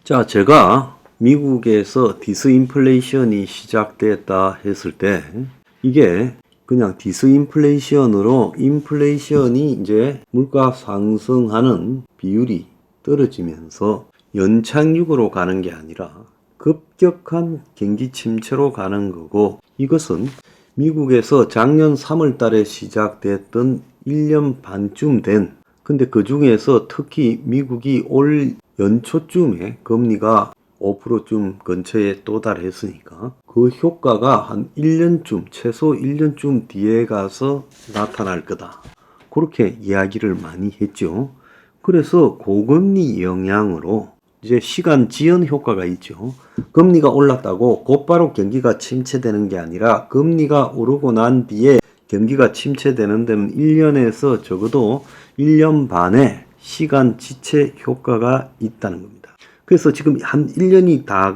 자, 제가 미국에서 디스인플레이션이 시작됐다 했을 때 이게 그냥 디스인플레이션으로 인플레이션이 이제 물가 상승하는 비율이 떨어지면서 연착륙으로 가는 게 아니라 급격한 경기 침체로 가는 거고, 이것은 미국에서 작년 3월 달에 시작됐던 1년 반쯤 된, 근데 그 중에서 특히 미국이 올 연초쯤에 금리가 5%쯤 근처에 도달했으니까 그 효과가 한 1년쯤, 최소 1년쯤 뒤에 가서 나타날 거다, 그렇게 이야기를 많이 했죠. 그래서 고금리 영향으로 이제 시간 지연 효과가 있죠. 금리가 올랐다고 곧바로 경기가 침체되는 게 아니라 금리가 오르고 난 뒤에 경기가 침체되는 데는 1년에서 적어도 1년 반의 시간 지체 효과가 있다는 겁니다. 그래서 지금 한 1년이 다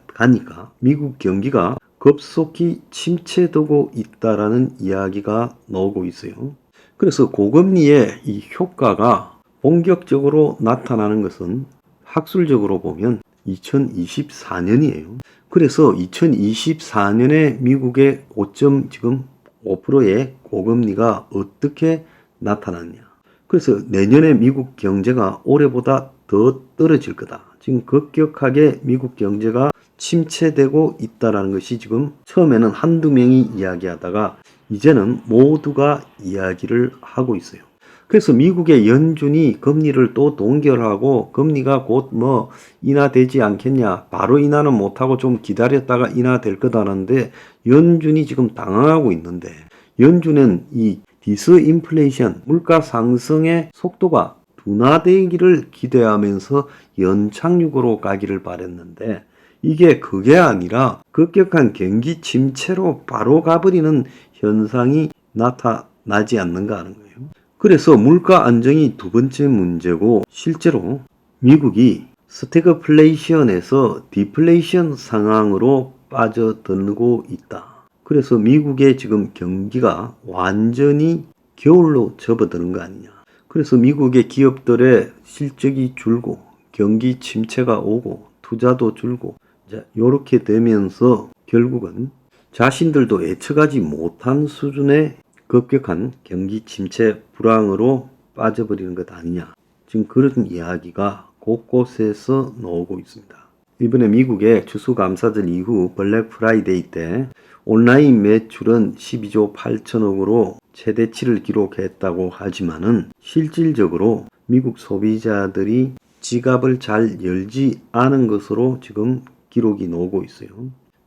가니까 미국 경기가 급속히 침체되고 있다라는 이야기가 나오고 있어요. 그래서 고금리의 이 효과가 본격적으로 나타나는 것은 학술적으로 보면 2024년이에요. 그래서 2024년에 미국의 5.5%의 고금리가 어떻게 나타났냐. 그래서 내년에 미국 경제가 올해보다 더 떨어질 거다. 지금 급격하게 미국 경제가 침체되고 있다는 것이 지금 처음에는 한두 명이 이야기하다가 이제는 모두가 이야기를 하고 있어요. 그래서 미국의 연준이 금리를 또 동결하고 금리가 곧 인하되지 않겠냐, 바로 인하는 못하고 좀 기다렸다가 인하될 거다는데 연준이 지금 당황하고 있는데, 연준은 이 디스인플레이션, 물가 상승의 속도가 둔화되기를 기대하면서 연착륙으로 가기를 바랬는데 이게 그게 아니라 급격한 경기 침체로 바로 가버리는 현상이 나타나지 않는가 하는 거예요. 그래서 물가 안정이 두 번째 문제고, 실제로 미국이 스태그플레이션에서 디플레이션 상황으로 빠져들고 있다. 그래서 미국의 지금 경기가 완전히 겨울로 접어드는 거 아니냐. 그래서 미국의 기업들의 실적이 줄고 경기 침체가 오고 투자도 줄고 이렇게 되면서 결국은 자신들도 예측하지 못한 수준의 급격한 경기 침체 불황으로 빠져버리는 것 아니냐. 지금 그런 이야기가 곳곳에서 나오고 있습니다. 이번에 미국의 추수감사절 이후 블랙 프라이데이 때 온라인 매출은 12조 8천억으로 최대치를 기록했다고 하지만은 실질적으로 미국 소비자들이 지갑을 잘 열지 않은 것으로 지금 기록이 나오고 있어요.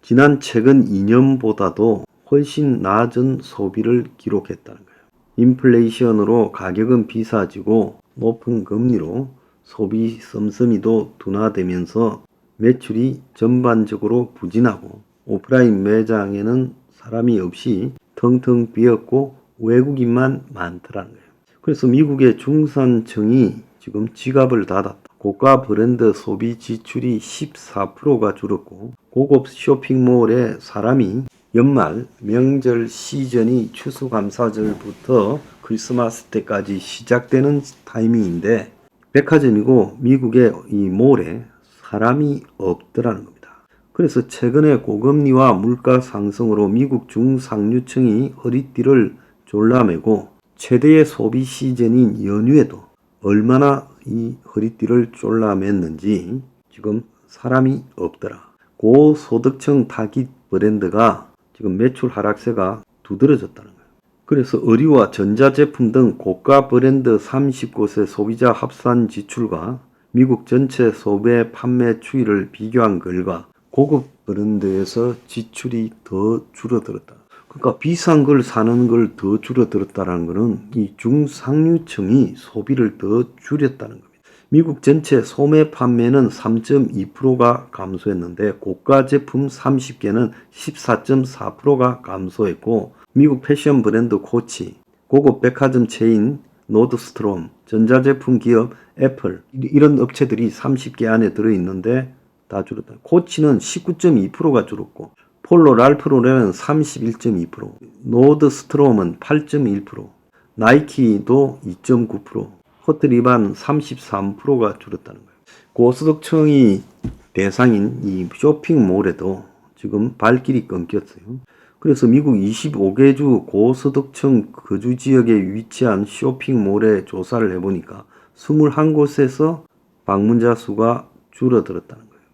지난 최근 2년보다도 훨씬 낮은 소비를 기록했다는 거예요. 인플레이션으로 가격은 비싸지고 높은 금리로 소비 씀씀이도 둔화되면서 매출이 전반적으로 부진하고 오프라인 매장에는 사람이 없이 텅텅 비었고 외국인만 많더라는 거예요. 그래서 미국의 중산층이 지금 지갑을 닫았다. 고가 브랜드 소비 지출이 14%가 줄었고 고급 쇼핑몰에 사람이 연말 명절 시즌이 추수감사절부터 크리스마스 때까지 시작되는 타이밍인데 백화점이고 미국의 이 몰에 사람이 없더라는 겁니다. 그래서 최근에 고금리와 물가 상승으로 미국 중상류층이 허리띠를 졸라매고 최대의 소비 시즌인 연휴에도 얼마나 이 허리띠를 졸라맸는지 지금 사람이 없더라. 고소득층 타깃 브랜드가 지금 매출 하락세가 두드러졌다는 거예요. 그래서 의류와 전자제품 등 고가 브랜드 30곳의 소비자 합산 지출과 미국 전체 소매 판매 추이를 비교한 결과 고급 브랜드에서 지출이 더 줄어들었다. 그러니까 비싼 걸 사는 걸 더 줄어들었다는 것은 이 중상류층이 소비를 더 줄였다는 겁니다. 미국 전체 소매 판매는 3.2%가 감소했는데 고가 제품 30개는 14.4%가 감소했고 미국 패션 브랜드 코치, 고급 백화점 체인 노드스트롬, 전자제품 기업 애플 이런 업체들이 30개 안에 들어있는데 다 줄었다. 코치는 19.2%가 줄었고 폴로 랄프로렌은 31.2%, 노드스트롬은 8.1%, 나이키도 2.9%, 호트리반 33%가 줄었다는 거예요. 고소득층이 대상인 이 쇼핑몰에도 지금 발길이 끊겼어요. 그래서 미국 25개 주 고소득층 거주 지역에 위치한 쇼핑몰에 조사를 해보니까 21곳에서 방문자 수가 줄어들었다는 거예요.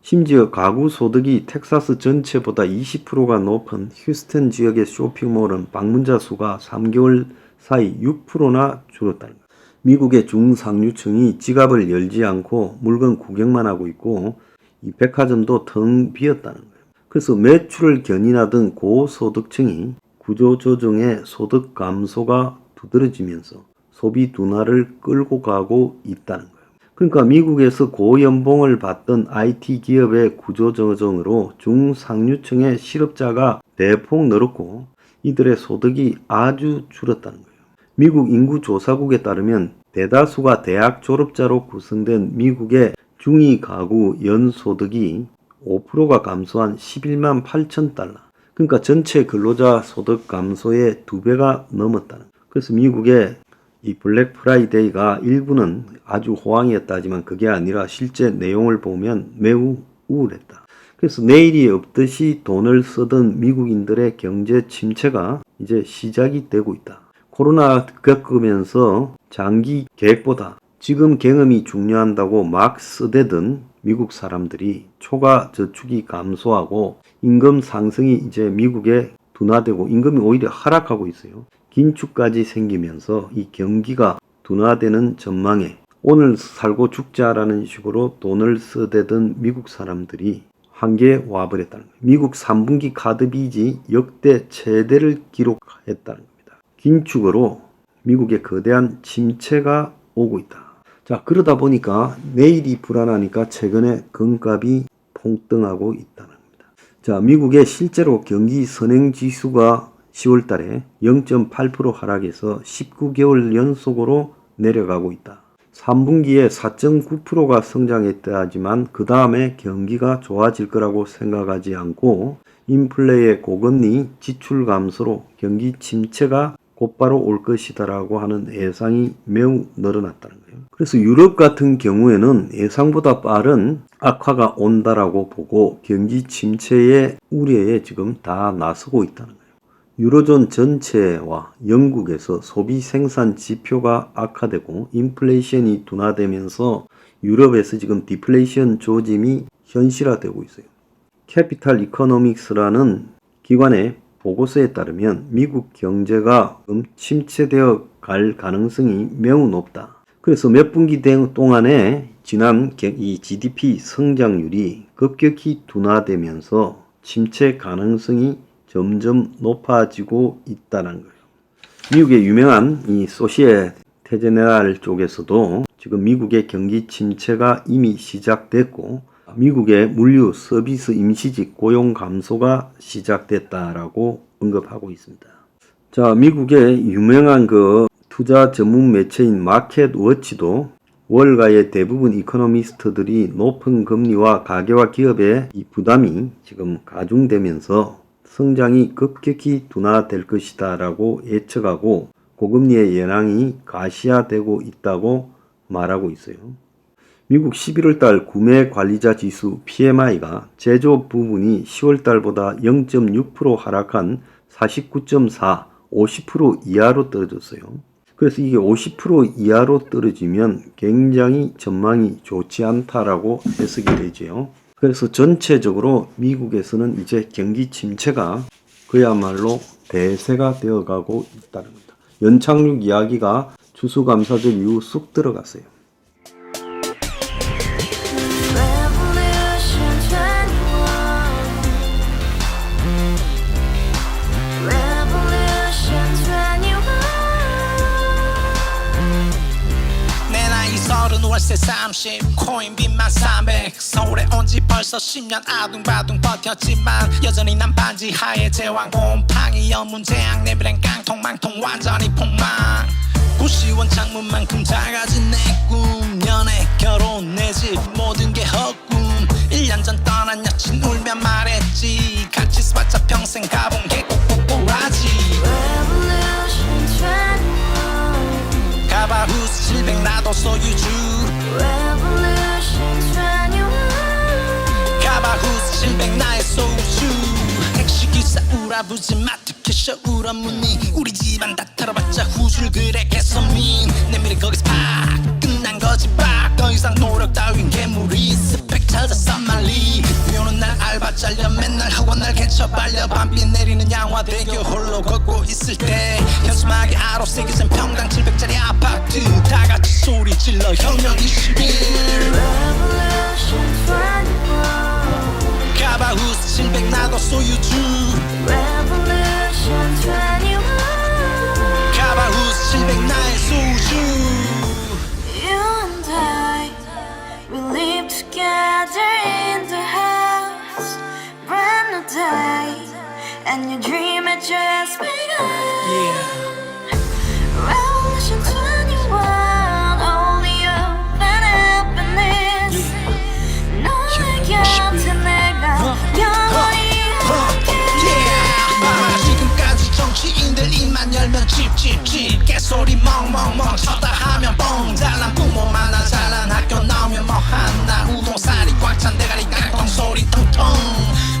심지어 가구 소득이 텍사스 전체보다 20%가 높은 휴스턴 지역의 쇼핑몰은 방문자 수가 3개월 사이 6%나 줄었다는 거예요. 미국의 중상류층이 지갑을 열지 않고 물건 구경만 하고 있고 이 백화점도 텅 비었다는 거예요. 그래서 매출을 견인하던 고소득층이 구조조정의 소득 감소가 두드러지면서 소비 둔화를 끌고 가고 있다는 거예요. 그러니까 미국에서 고연봉을 받던 IT 기업의 구조조정으로 중상류층의 실업자가 대폭 늘었고 이들의 소득이 아주 줄었다는 거예요. 미국 인구조사국에 따르면 대다수가 대학 졸업자로 구성된 미국의 중위 가구 연소득이 5%가 감소한 11만 8천 달러. 그러니까 전체 근로자 소득 감소의 2배가 넘었다는 거예요. 그래서 미국의 이 블랙 프라이데이가 일부는 아주 호황이었다지만 그게 아니라 실제 내용을 보면 매우 우울했다. 그래서 내일이 없듯이 돈을 쓰던 미국인들의 경제 침체가 이제 시작이 되고 있다. 코로나 겪으면서 장기 계획보다 지금 경험이 중요한다고 막 쓰대던 미국 사람들이 초과 저축이 감소하고 임금 상승이 이제 미국에 둔화되고 임금이 오히려 하락하고 있어요. 긴축까지 생기면서 이 경기가 둔화되는 전망에 오늘 살고 죽자라는 식으로 돈을 쓰대던 미국 사람들이 한계에 와버렸다는 거예요. 미국 3분기 카드 빚이 역대 최대를 기록했다는 겁니다. 긴축으로 미국의 거대한 침체가 오고 있다. 자, 그러다 보니까 내일이 불안하니까 최근에 금값이 폭등하고 있다는 겁니다. 자, 미국의 실제로 경기 선행지수가 10월 달에 0.8% 하락해서 19개월 연속으로 내려가고 있다. 3분기에 4.9%가 성장했다 하지만 그 다음에 경기가 좋아질 거라고 생각하지 않고 인플레의 고금리, 지출 감소로 경기 침체가 곧바로 올 것이다라고 하는 예상이 매우 늘어났다는 거예요. 그래서 유럽 같은 경우에는 예상보다 빠른 악화가 온다라고 보고 경기 침체의 우려에 지금 다 나서고 있다는 거예요. 유로존 전체와 영국에서 소비 생산 지표가 악화되고 인플레이션이 둔화되면서 유럽에서 지금 디플레이션 조짐이 현실화되고 있어요. 캐피탈 이코노믹스라는 기관의 보고서에 따르면 미국 경제가 침체되어 갈 가능성이 매우 높다. 그래서 몇 분기 동안에 지난 이 GDP 성장률이 급격히 둔화되면서 침체 가능성이 점점 높아지고 있다는 거예요. 미국의 유명한 이 소시에테 제네랄 쪽에서도 지금 미국의 경기 침체가 이미 시작됐고 미국의 물류, 서비스, 임시직, 고용 감소가 시작됐다라고 언급하고 있습니다. 자, 미국의 유명한 그 투자 전문 매체인 마켓워치도 월가의 대부분 이코노미스트들이 높은 금리와 가계와 기업의 이 부담이 지금 가중되면서 성장이 급격히 둔화될 것이다 라고 예측하고 고금리의 예상이 가시화되고 있다고 말하고 있어요. 미국 11월 달 구매 관리자 지수 PMI가 제조업 부분이 10월 달보다 0.6% 하락한 49.4, 50% 이하로 떨어졌어요. 그래서 이게 50% 이하로 떨어지면 굉장히 전망이 좋지 않다라고 해석이 되죠. 그래서 전체적으로 미국에서는 이제 경기 침체가 그야말로 대세가 되어가고 있다는 겁니다. 연착륙 이야기가 추수감사절 이후 쑥 들어갔어요. 월세 30 코인빚만 300 서울에 온지 벌써 10년 아둥바둥 버텼지만 여전히 난 반지 하에 제왕 곰팡이 연문제약 내비랭 깡통망통 완전히 폭망 90원 창문만큼 작아진 내 꿈 연애 결혼 내 집 모든 게 헛꿈 1년 전 떠난 여친 울며 말했지 같이 써봤자 평생 가본 게 꼭꼭꼭라지 가바후스 700 나도 소유주 Revolution 700 나의 소주 택시기사 우라부지 마트캐셔 울어무니 우리 집안 다 털어봤자 후줄 그래 개선민 내 미래 거기서 팍 끝난 거지 팍더 이상 노력 따윈 괴물이 스펙 찾아서 말리 비오는 날 알바 잘려 맨날 학원 날 개쳐 빨려 밤비 내리는 양화대교 홀로 걷고 있을 때 현수막에 아로 새겨진 평당 700짜리 아파트 다같이 소리 질러 혁명 21 Revolution 21 가바후스 700 나도 소유주 Revolution 21 가바후스 700 나의 소주 You and I, we live together in the house. Brand new day, and your dream had just begun. Yeah. Revolution 21, only hope and happiness. 너의 곁에 내가 영원히 지금까지 정치인들 입만 열면 찝찝찝 개소리 멍멍멍 쳤다 하면 뻥 잘난 부모 만나 잘난 학교 나오면 뭐하나 우동살이 꽉 찬 대가리 깡통 소리 통통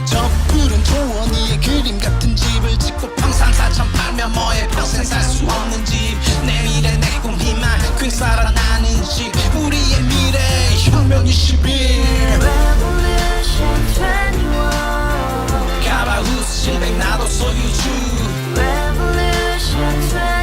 저 푸른 조원이의 그림 같은 집을 짓고 평상사천 팔면 뭐해 평생 살 수 없는 집 내 미래 내 꿈 희망 퀸 살아나는 집 우리의 미래 혁명 21 Revolution 21 가바후스 700 나도 소유주 Revolution 21